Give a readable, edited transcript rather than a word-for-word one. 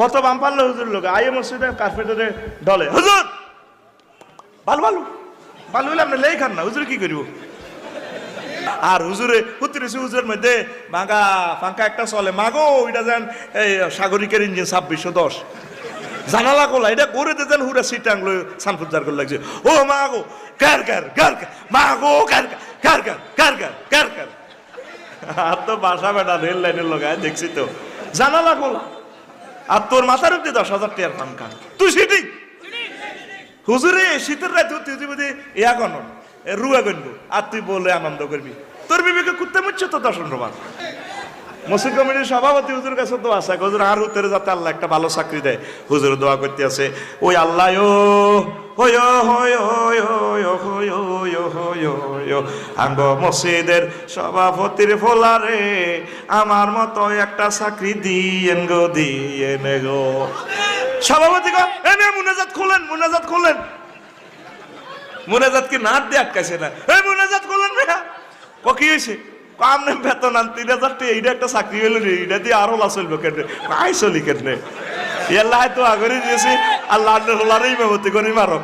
কত বাম পারলো হুজুর লোক আইএ মসজিদে কার্পেটারে ডলে হুজুর ভালো ভালো ভালো হইলে আপনি লেই খান না হুজুর কি করব আর হুজুরে হুজুরেছি হুজুরের মধ্যে মাগা ফাঁকা একটা চলে মাগো ওইটা যেন এই সাগরিকের ইঞ্জিন 2610 জানালা কোলা এটা করে দেন হুরা সিট আংলো সানফুজার করে লাগছে ও মাগো কার কার কার মাগো কার কার কার কার কার কার কার আর তো বাসা বেটা রেল লাইনের লগায় দেখছি তো জানালা কোলা আর তোর মাথার উপরে 10,000 টাকার ফাঙ্কা তুই সিটি হুজুরে শীতের রাতে তুই বুঝি ইয়া গণ রুয়া গণবো আর তুই বলে আনন্দ করবি তোর বিবেকে কুত্তে মুচ্ছে তো 10 রুমান মসজিদ কমিটির সভাপতি হুজুর কাছে দোয়া আছে হুজুর আর উত্তরে যাতে আল্লাহ একটা ভালো চাকরি দেয় হুজুর দোয়া করতে আছে ওই আল্লাহ আঙ্গ মসজিদের সভাপতির ফোলারে আমার মতো একটা চাকরি দিয়েন গো দিয়েন গো সভাপতি গো এনে মুনাজাত খুলেন মুনাজাত কি নাট দিয়ে আটকাইছে না এই মুনাজাত খুলেন না ও কি হয়েছে কামনে বেতন আন 3,000 টাকা এইটা একটা চাকরি হইল রে এটা দিয়ে আরো লাভ চলবে কেন আই চলি কেন আল্লাহ তো আগরে দিয়েছে আল্লাহ আল্লাহর ইমামতি করে মারো